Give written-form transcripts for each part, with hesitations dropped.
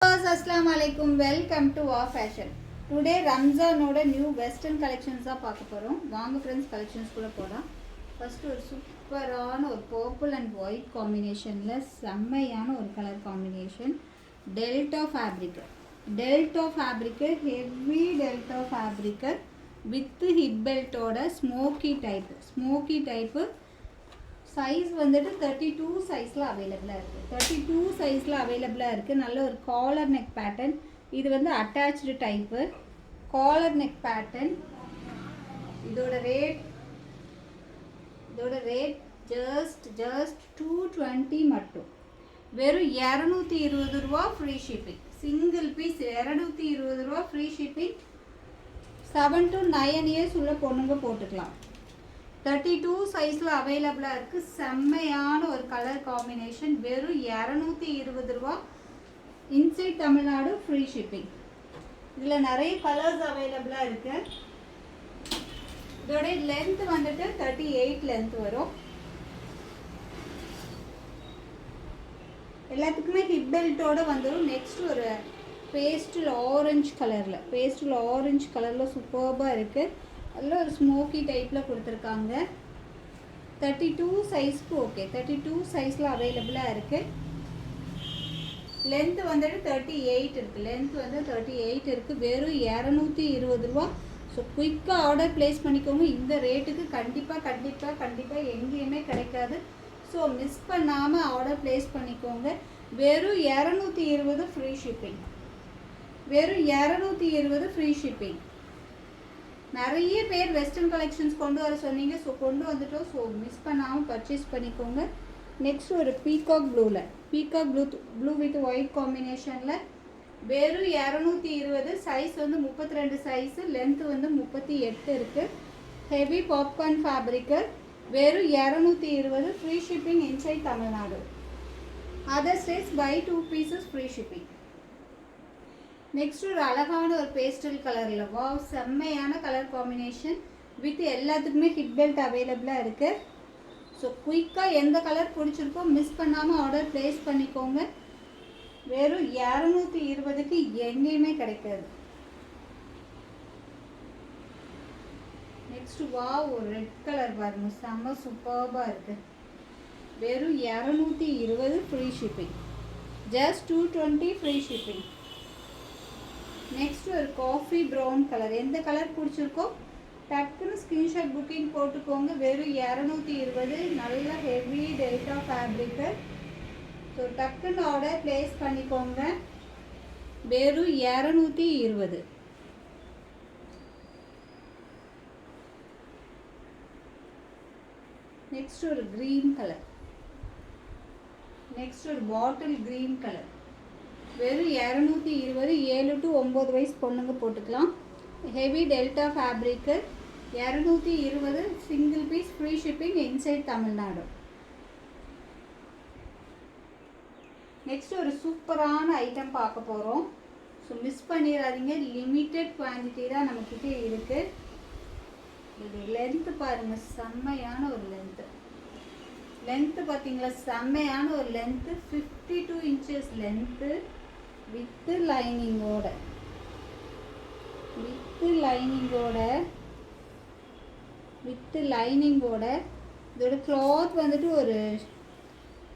Assalamualaikum. Welcome to War Fashion. Today Ramzanoட new western collections தான் பார்க்க போகிறோம். வாங்க ஃப்ரெண்ட்ஸ் கலெக்ஷன்ஸ்குள்ளே போகலாம். ஃபஸ்ட்டு ஒரு சூப்பரான ஒரு பர்பிள் அண்ட் ஒயிட் காம்பினேஷனில் செம்மையான ஒரு colour combination. Delta fabric heavy delta fabric with hip பெல்ட்டோட ஸ்மோக்கி டைப்பு சைஸ் வந்துட்டு 32 சைஸில் அவைலபிளாக இருக்குது. நல்ல ஒரு காலர் நெக் பேட்டர்ன். இது வந்து attached type collar neck pattern. இதோட ரேட் ஜஸ்ட் 220 மட்டும். வெறும் 220 ரூபா ஃப்ரீ ஷிப்பிங். சிங்கிள் பீஸ் 220 ரூபா ஃப்ரீ ஷிப்பிங். 7 to 9 இயர்ஸ் உள்ள பொண்ணுங்க போட்டுக்கலாம். 32 சைஸில் அவைலபிளாக இருக்குது. செம்மையான ஒரு கலர் காம்பினேஷன். வெறும் 220 ரூபா. Inside Tamil Nadu free shipping. இதில் நிறைய கலர்ஸ் அவைலபிளாக இருக்குது. இதோட லென்த் வந்துட்டு 38 லென்த் வரும். எல்லாத்துக்குமே ஹிப் பெல்ட்டோடு வந்துடும். நெக்ஸ்ட் ஒரு பேஸ்டல் ஆரஞ்சு கலரில் சூப்பர்பாக இருக்குது. அதில் ஒரு ஸ்மோக்கி டைப்பில் கொடுத்துருக்காங்க. 32 சைஸ்க்கு ஓகே. 32 சைஸில் அவைலபிளாக இருக்குது. லென்த்து வந்துட்டு 38 இருக்குது. வெறும் 220 ரூபா. ஸோ குயிக்காக ஆர்டர் ப்ளேஸ் பண்ணிக்கோங்க. இந்த ரேட்டுக்கு கண்டிப்பாக எங்கேயுமே கிடைக்காது. ஸோ மிஸ் பண்ணாமல் ஆர்டர் ப்ளேஸ் பண்ணிக்கோங்க. வெறும் 220 ஃப்ரீ ஷிப்பிங். நிறைய பேர் வெஸ்டர்ன் கலெக்ஷன்ஸ் கொண்டு வர சொன்னீங்க. ஸோ கொண்டு வந்துட்டோம். ஸோ மிஸ் பண்ணாமல் பர்ச்சேஸ் பண்ணிக்கோங்க. நெக்ஸ்ட் ஒரு பீகாக் ப்ளூ வித் ஒயிட் காம்பினேஷனில் வெறும் 220. சைஸ் வந்து 32 சைஸு. லென்த்து வந்து 38 இருக்குது. Heavy popcorn fabric. வெறும் 220 free shipping inside Tamil Nadu. Other states buy 2 pieces free shipping. Next ஒரு அழகான ஒரு பேஸ்டல் கலரில் வாவ் செம்மையான கலர் காம்பினேஷன் வித் எல்லாத்துக்குமே ஹிப் பெல்ட் அவைலபிளாக இருக்குது. ஸோ குயிக்காக எந்த கலர் பிடிச்சிருக்கோ மிஸ் பண்ணாமல் ஆர்டர் ப்ளேஸ் பண்ணிக்கோங்க. வெறும் 220க்கு எங்கேயுமே கிடைக்காது. நெக்ஸ்ட் வாவ் ஒரு ரெட் கலர் பாருங்கள், செம்ம சூப்பர்பாக இருக்குது. வெறும் 220 free shipping. Just 220 free shipping. Next ஒரு காஃபி ப்ரௌன் கலர். எந்த கலர் பிடிச்சிருக்கோ டக்குன்னு ஸ்க்ரீன்ஷாட் புக்கிங் போட்டுக்கோங்க. வெறும் 220. நல்ல ஹெவி டெல்டா ஃபேப்ரிக்கு. ஸோ டக்குன்னு ஆர்டர் ப்ளேஸ் பண்ணிக்கோங்க. வெறும் 220. நெக்ஸ்ட் ஒரு க்ரீன் கலர். நெக்ஸ்ட் ஒரு பாட்டில் க்ரீன் கலர். வெறும் 220. 7 to 9 வயசு பொண்ணுங்க போட்டுக்கலாம். Heavy delta fabric. 220 single piece free shipping inside Tamil Nadu. Next ஒரு சூப்பரான ஐட்டம் பார்க்க போகிறோம். ஸோ மிஸ் பண்ணிடாதீங்க. லிமிட்டட் குவான்டிட்டி தான் நம்மக்கிட்ட இருக்குது. இது லென்த்து பாருங்கள், செம்மையான ஒரு லென்த்து பார்த்தீங்களா, செம்மையான ஒரு லென்த்து. 52 இன்ச்சஸ் லென்த்து வித்து லைனிங்கோட இதோட கிளாத் வந்துட்டு ஒரு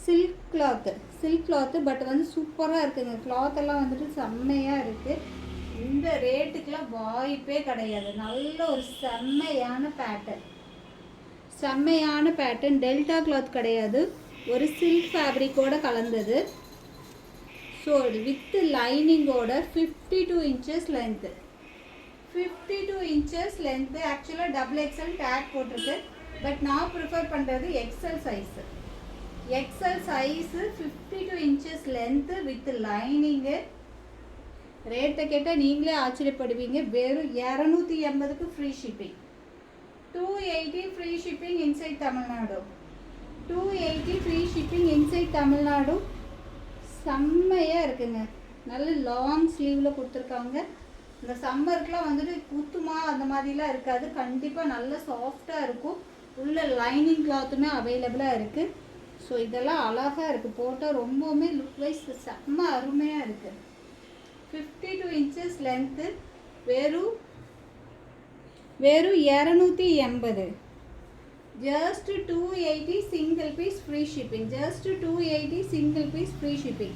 சில்க் கிளாத்து பட் வந்து சூப்பராக இருக்குங்க. கிளாத்தெல்லாம் வந்துட்டு செம்மையாக இருக்குது. இந்த ரேட்டுக்கெலாம் வாய்ப்பே கிடையாது. நல்ல ஒரு செம்மையான பேட்டர்ன். டெல்டா கிளாத் கிடையாது, ஒரு சில்க் ஃபேப்ரிக்கோட கலந்தது. So with லைனிங்கோட 52 inches length. 52 inches length. ஆக்சுவலாக XXL டேக் போட்டிருக்கு. பட் நான் ப்ரிஃபர் பண்ணுறது XL size. 52 inches length with lining. ரேட்டை கேட்டால் நீங்களே ஆச்சரியப்படுவீங்க. வெறும் 280க்கு free shipping. 280 free shipping inside Tamil Nadu. செம்மையாக இருக்குங்க. நல்ல லாங் ஸ்லீவில் கொடுத்துருக்காங்க. இந்த சம்மருக்குலாம் வந்துட்டு குத்துமா அந்த மாதிரிலாம் இருக்காது. கண்டிப்பாக நல்ல சாஃப்டாக இருக்கும். உள்ள லைனிங் கிளாத்துமே அவைலபிளாக இருக்குது. ஸோ இதெல்லாம் அழகாக இருக்குது. போட்டால் ரொம்பவுமே லுக் வைஸ் செம்ம அருமையாக இருக்குது. 52 inches length, வெறும் 280. Just 280 single piece free shipping. Just 280 single piece free shipping.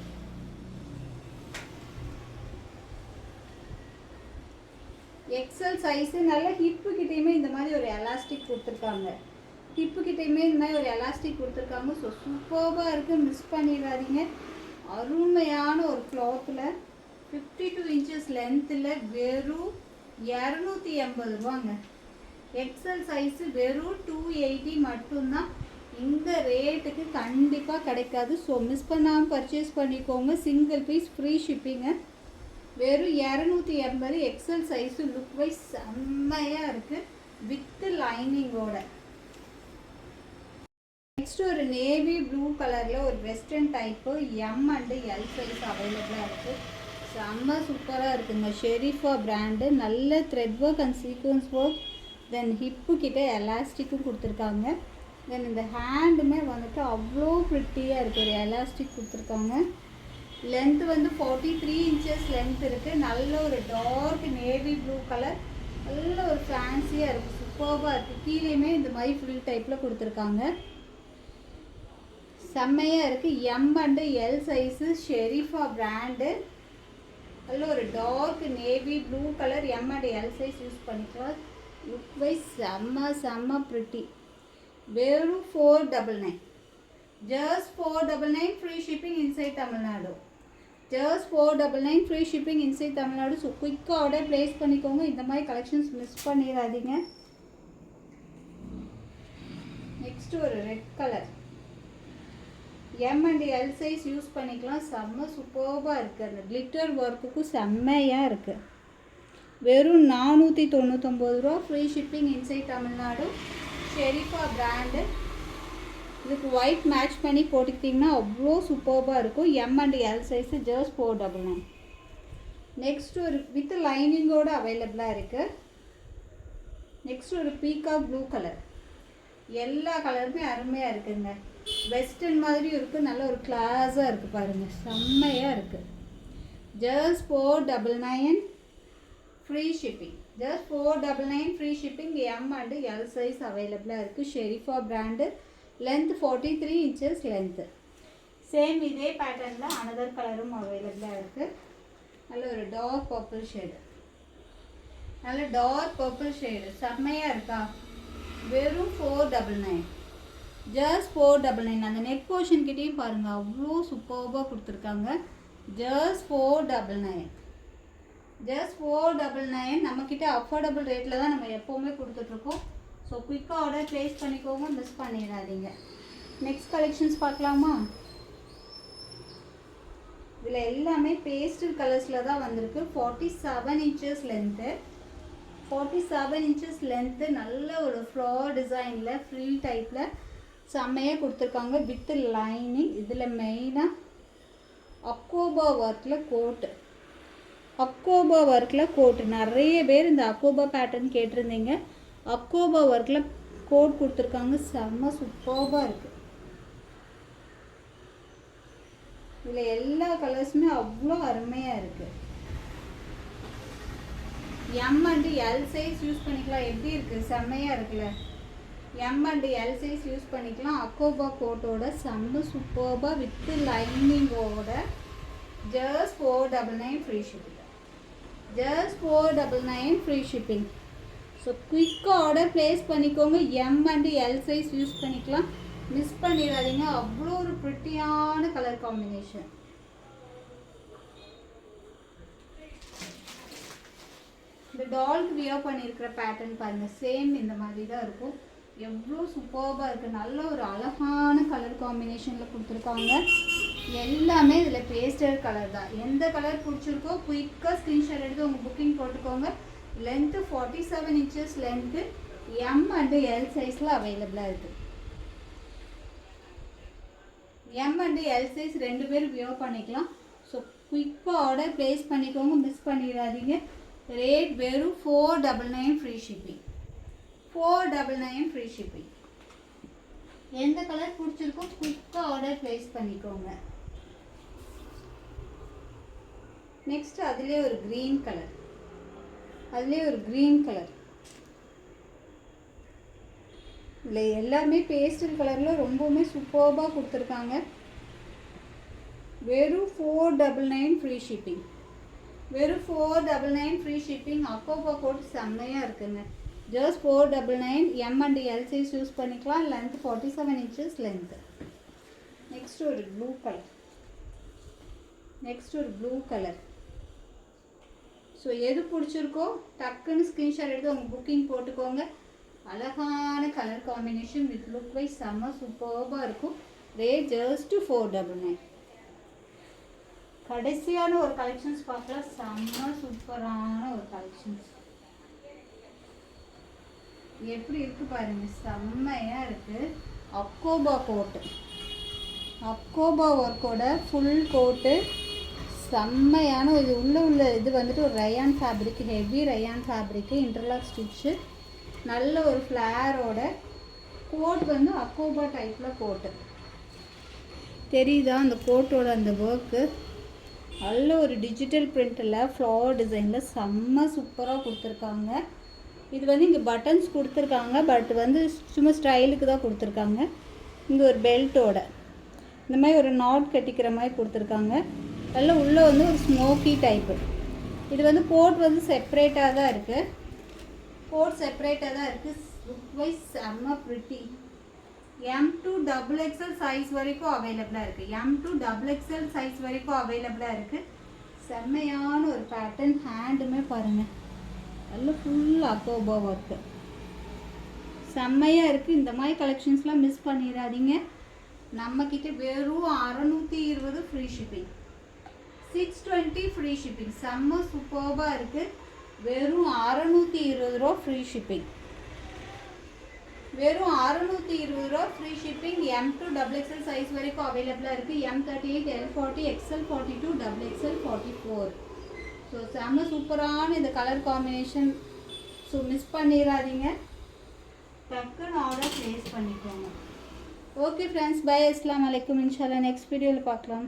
XL size நல்ல ஹிப்பு கிட்டேயுமே இந்த மாதிரி ஒரு எலாஸ்டிக் கொடுத்துருக்காங்க. ஹிப்பு கிட்டேயுமே இந்த மாதிரி ஒரு எலாஸ்டிக் கொடுத்துருக்காங்க. ஸோ சூப்பராக இருக்குது, மிஸ் பண்ணிடாதீங்க. அருமையான ஒரு கிளாத்தில் 52 inches லென்த்தில் வெறும் 280 ரூபாங்க. எக்ஸல் சைஸு வெறும் 280 மட்டும்தான். இந்த ரேட்டுக்கு கண்டிப்பாக கிடைக்காது. ஸோ மிஸ் பண்ணாமல் பர்ச்சேஸ் பண்ணிக்கோங்க. சிங்கிள் பீஸ் ஃப்ரீ ஷிப்பிங்க. வெறும் 280. எக்ஸல் சைஸு லுக் வைஸ் செம்மையாக இருக்குது வித் லைனிங்கோட. நெக்ஸ்ட் ஒரு நேவி ப்ளூ கலரில் ஒரு western type M and L size அவைலபிளாக இருக்குது. செம்ம சூப்பராக இருக்குங்க. ஷெரீஃபா பிராண்டு. நல்ல thread work and sequence work. Then hip கிட்ட எலாஸ்டிக்கும் கொடுத்துருக்காங்க. தென் இந்த ஹேண்டுமே வந்துட்டு அவ்வளோ ப்ரிட்டியாக இருக்குது. ஒரு எலாஸ்டிக் கொடுத்துருக்காங்க. லென்த்து வந்து 43 inches லென்த் இருக்குது. நல்ல ஒரு டார்க் நேவி ப்ளூ கலர். நல்ல ஒரு ஃபேன்சியாக இருக்குது, சூப்பராக இருக்குது. கீழேயுமே இந்த மாதிரி ஃபுல் டைப்பில் கொடுத்துருக்காங்க. செம்மையாக இருக்குது. M and L size Sharifa brand. நல்ல ஒரு dark navy blue colour. M and L size use பண்ணிக்கலாம். லுக் வைஸ் செம்ம ப்ரிட்டி. வெறும் 499. Just 499 free shipping inside Tamil Nadu. Just 499 free shipping inside Tamil Nadu. So குயிக்காக ஆர்டர் ப்ளேஸ் பண்ணிக்கோங்க. இந்த மாதிரி கலெக்ஷன்ஸ் மிஸ் பண்ணிடாதீங்க. நெக்ஸ்ட் ஒரு red colour M and L size use பண்ணிக்கலாம். செம்ம சூப்பராக இருக்குது. அந்த கிளிட்டர் ஒர்க்குக்கும் செம்மையாக இருக்குது. வெறும் 499 ரூபா free shipping inside Tamil Nadu. Sharifa brand. இதுக்கு ஒயிட் மேட்ச் பண்ணி போட்டுக்கிட்டிங்கன்னா அவ்வளோ சூப்பராக இருக்கும். M and L size just 499. Next ஒரு வித் லைனிங்கோடு அவைலபிளாக இருக்குது. நெக்ஸ்ட் ஒரு பீகாக் ப்ளூ கலர். எல்லா கலருமே அருமையாக இருக்குங்க. வெஸ்டர்ன் மாதிரி இருக்குது. நல்ல ஒரு கிளாஸாக இருக்குது பாருங்கள். செம்மையாக இருக்குது. Just 499 free shipping. Just 499 free shipping. M and L size அவைலபிளாக இருக்குது. Sherifa brand. Length 43 inches length. Same இதே பேட்டர்னில் அனதர் கலரும் அவைலபிளாக இருக்குது. நல்ல ஒரு டார்க் பர்பிள் ஷேடு. நல்ல டார்க் பர்பிள் ஷேடு செம்மையாக இருக்கா. வெறும் 499. ஜஸ்ட் 499. அந்த நெக் போர்ஷன் கிட்டேயும் பாருங்கள், அவ்வளோ சூப்பராக கொடுத்துருக்காங்க. ஜஸ்ட் 499. ஜஸ்ட் 499. நம்மக்கிட்ட அஃபோர்டபுள் ரேட்டில் தான் நம்ம எப்போவுமே கொடுத்துட்ருக்கோம். ஸோ குயிக்காக ஆர்டர் ப்ளேஸ் பண்ணிக்கோங்க, மிஸ் பண்ணிடாதீங்க. நெக்ஸ்ட் கலெக்ஷன்ஸ் பார்க்கலாமா? இதில் எல்லாமே பேஸ்டல் கலர்ஸில் தான் வந்திருக்கு. 47 inches லென்த்து. 47 inches length. நல்ல ஒரு ஃப்ளார் டிசைனில் ஃப்ரில் டைப்பில் செம்மையாக கொடுத்துருக்காங்க வித் லைனிங். இதில் மெயினாக அக்கோபா ஒர்க்கில் கோட்டு. அக்கோபா ஒர்க்கில் கோட்டு. நிறைய பேர் இந்த அக்கோபா பேட்டர்ன் கேட்டிருந்தீங்க. அக்கோபா ஒர்க்கில் கோட் கொடுத்துருக்காங்க. செம்ம சூப்பராக இருக்குது. இதில் எல்லா கலர்ஸுமே அவ்வளோ அருமையாக இருக்குது. M and L size use பண்ணிக்கலாம். எப்படி இருக்குது? செம்மையாக இருக்குல்ல. M and L size use பண்ணிக்கலாம். அக்கோபா கோட்டோட செம்ம சூப்பராக வித் லைனிங்கோட. Just 499 free shipping. Just 499 free shipping. So குயிக்காக ஆர்டர் ப்ளேஸ் பண்ணிக்கோங்க. M and L size use பண்ணிக்கலாம், மிஸ் பண்ணிடாதீங்க. அவ்வளோ ஒரு ப்ரிட்டியான கலர் காம்பினேஷன். இந்த டால்க்கு வியர் பண்ணியிருக்கிற பேட்டர்ன் பாருங்கள். சேம் இந்த மாதிரி தான் இருக்கும். எவ்வளோ சூப்பராக இருக்குது. நல்ல ஒரு அழகான கலர் காம்பினேஷனில் கொடுத்துருக்காங்க. எல்லாமே இதில் பேஸ்டல் கலர் தான். எந்த கலர் பிடிச்சிருக்கோ குயிக்காக ஸ்க்ரீன்ஷாட் எடுத்து உங்கள் புக்கிங் போட்டுக்கோங்க. Length 47 inches length. M and L சைஸில் அவைலபிளாக இருக்குது. எம் அண்டு எல் சைஸ் ரெண்டு பேரும் வியர் பண்ணிக்கலாம். ஸோ குயிக்காக ஆர்டர் ப்ளேஸ் பண்ணிக்கோங்க, மிஸ் பண்ணிடாதீங்க. ரேட் வெறும் 499 ஃப்ரீ ஷிப்பிங். 499 free shipping. எந்த கலர் பிடிச்சிருக்கோ குயிக்காக ஆர்டர் ப்ளேஸ் பண்ணிக்கோங்க. நெக்ஸ்ட் அதுலேயே ஒரு க்ரீன் கலர், அதுலேயே ஒரு க்ரீன் கலர். இல்லை எல்லாமே பேஸ்டல் கலரில் ரொம்பவுமே சூப்பர்பாக கொடுத்துருக்காங்க. வெறும் 499 ஃப்ரீ ஷிப்பிங். வெறும் 499 ஃப்ரீ ஷிப்பிங். அக்கோபா கோட் செம்மையாக இருக்குங்க. Just 499. M and L size use பண்ணிக்கலாம். Length 47 inches length. நெக்ஸ்ட் ஒரு ப்ளூ கலர், நெக்ஸ்ட் ஒரு ப்ளூ கலர். ஸோ எது பிடிச்சிருக்கோ டக்குன்னு ஸ்க்ரீன்ஷாட் எடுத்து உங்கள் புக்கிங் போட்டுக்கோங்க. அழகான colour combination with look wise செம்ம சூப்பர்பாக இருக்கும். Rate just 499. கடைசியான ஒரு கலெக்ஷன்ஸ் பார்க்கலாம். செம்ம சூப்பரான ஒரு கலெக்ஷன்ஸ் எப்படி இருக்குது பாருங்கள், செம்மையாக இருக்குது. அக்கோபா கோட்டு, அக்கோபா ஒர்க்கோட ஃபுல் கோட்டு செம்மையான இது. உள்ள இது வந்துட்டு ஒரு rayon fabric, heavy rayon fabric, interlock stitch, நல்ல ஒரு ஃப்ளேரோட கோட் வந்து அக்கோபா டைப்பில் கோட்டு தெரியுதா? அந்த கோட்டோட அந்த ஒர்க்கு நல்ல ஒரு டிஜிட்டல் பிரிண்டில் ஃப்ளவர் டிசைனில் செம்ம சூப்பராக கொடுத்துருக்காங்க. இது வந்து இங்கே பட்டன்ஸ் கொடுத்துருக்காங்க, பட் வந்து சும்மா ஸ்டைலுக்கு தான் கொடுத்துருக்காங்க. இங்கே ஒரு பெல்ட்டோட இந்த மாதிரி ஒரு நாட் கட்டிக்கிற மாதிரி கொடுத்துருக்காங்க. அதில் உள்ளே வந்து ஒரு ஸ்மோக்கி டைப்பு. இது வந்து கோட் வந்து செப்ரேட்டாக தான் இருக்குது, கோட் செப்ரேட்டாக தான் இருக்குது. லுக் வைஸ் செம்ம ப்ரிட்டி. M2XXL சைஸ் வரைக்கும் அவைலபிளாக இருக்குது. M2XXL சைஸ் வரைக்கும் அவைலபிளாக இருக்குது. செம்மையான ஒரு பேட்டர்ன். ஹேண்டுமே பாருங்கள், நல்ல ஃபுல் அக்கோபா ஒர்க்கு செம்மையாக இருக்குது. இந்த மாதிரி கலெக்ஷன்ஸ்லாம் மிஸ் பண்ணிடாதீங்க. நம்மக்கிட்ட வெறும் 620 ஃப்ரீ ஷிப்பிங், 620 ஃப்ரீ ஷிப்பிங். செம்ம சூப்பர்பாக இருக்குது. வெறும் 620 ரூபா ஃப்ரீ ஷிப்பிங். வெறும் 620 ரூபா ஃப்ரீ ஷிப்பிங். M2XXL சைஸ் வரைக்கும் அவைலபிளாக இருக்குது. M38, L40, XL42, XXL 44. So செம்ம சூப்பரான இந்த கலர் காம்பினேஷன். ஸோ மிஸ் பண்ணிடாதீங்க, டக்குன்னு ஆர்டர் ப்ளேஸ் பண்ணிக்கோங்க. Okay friends, bye. அஸ்ஸலாமு அலைக்கும். இன்ஷால்லா நெக்ஸ்ட் வீடியோவில் பார்க்கலாம்.